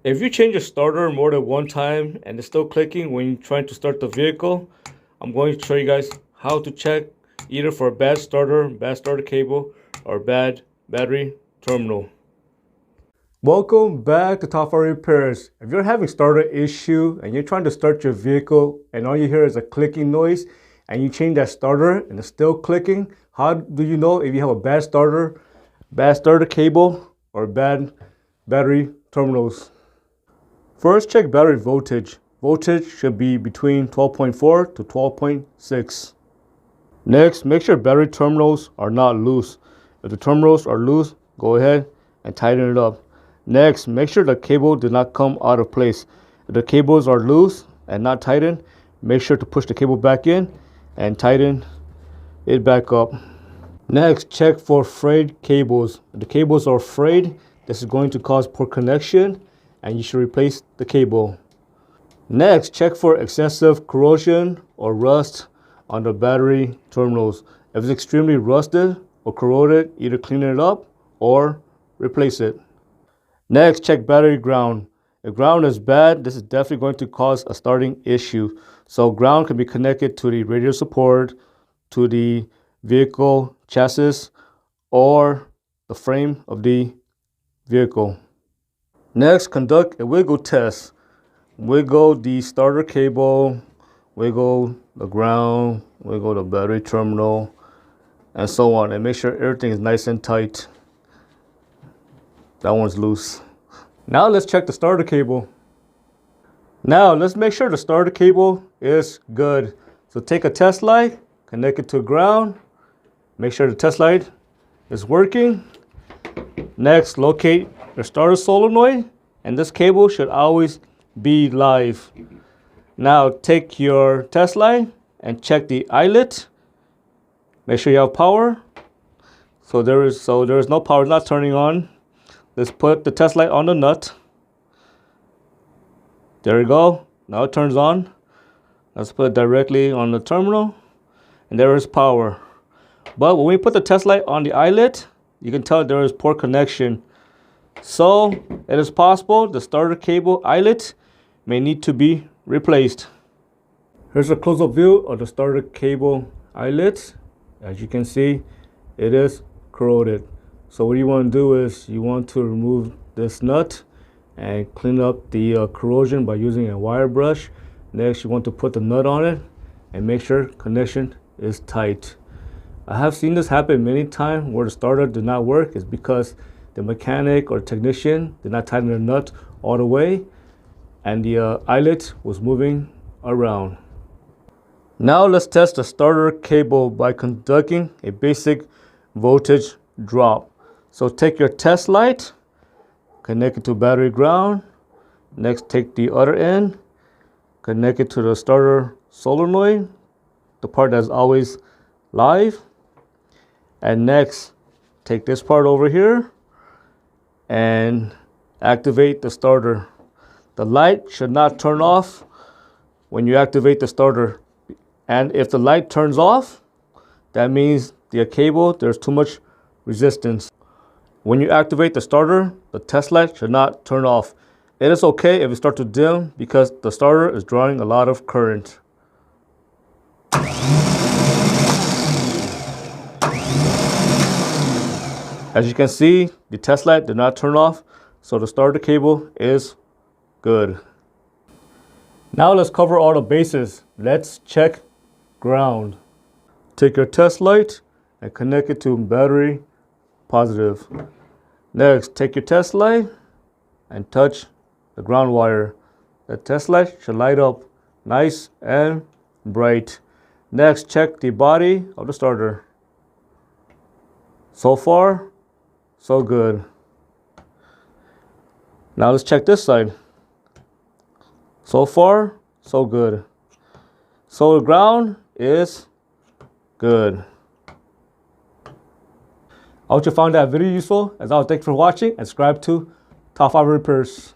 If you change your starter more than one time and it's still clicking when you're trying to start the vehicle, I'm going to show you guys how to check either for a bad starter cable, or bad battery terminal. Welcome back to Top 5 Repairs. If you're having starter issue and you're trying to start your vehicle and all you hear is a clicking noise and you change that starter and it's still clicking, how do you know if you have a bad starter cable, or bad battery terminals? First, check battery voltage. Voltage should be between 12.4 to 12.6. Next, make sure battery terminals are not loose. If the terminals are loose, go ahead and tighten it up. Next, make sure the cable did not come out of place. If the cables are loose and not tightened, make sure to push the cable back in and tighten it back up. Next, check for frayed cables. If the cables are frayed, this is going to cause poor connection and you should replace the cable. Next, check for excessive corrosion or rust on the battery terminals. If it's extremely rusted or corroded, either clean it up or replace it. Next, check battery ground. If ground is bad, this is definitely going to cause a starting issue. So ground can be connected to the radiator support, to the vehicle chassis, or the frame of the vehicle. Next, conduct a wiggle test. Wiggle the starter cable, wiggle the ground, wiggle the battery terminal, and so on, and make sure everything is nice and tight. That one's loose. Now let's check the starter cable. Now let's make sure the starter cable is good. So take a test light, connect it to ground, make sure the test light is working. Next, locate the starter solenoid, and this cable should always be live. Now take your test light and check the eyelet. Make sure you have power. So there is no power, not turning on. Let's put the test light on the nut. There we go. Now it turns on. Let's put it directly on the terminal, and there is power. But when we put the test light on the eyelet, you can tell there is poor connection. So it is possible the starter cable eyelet may need to be replaced. Here's a close-up view of the starter cable eyelet. As you can see, it is corroded. So what you want to do is you want to remove this nut and clean up the corrosion by using a wire brush. Next, you want to put the nut on it and make sure connection is tight. I have seen this happen many times where the starter did not work. It's because the mechanic or technician did not tighten the nut all the way and the eyelet was moving around. Now let's test the starter cable by conducting a basic voltage drop. So take your test light, connect it to battery ground. Next, take the other end, connect it to the starter solenoid, the part that's always live. And next, take this part over here and activate the starter. The light should not turn off when you activate the starter. And if the light turns off, that means the cable, there's too much resistance. When you activate the starter, the test light should not turn off. It is okay if it starts to dim because the starter is drawing a lot of current. As you can see, the test light did not turn off, so the starter cable is good. Now let's cover all the bases. Let's check ground. Take your test light and connect it to battery positive. Next, take your test light and touch the ground wire. The test light should light up nice and bright. Next, check the body of the starter. So far, so good. Now let's check this side. So far, so good. So the ground is good. I hope you found that video useful. As always, thanks for watching and subscribe to Top 5 Repairs.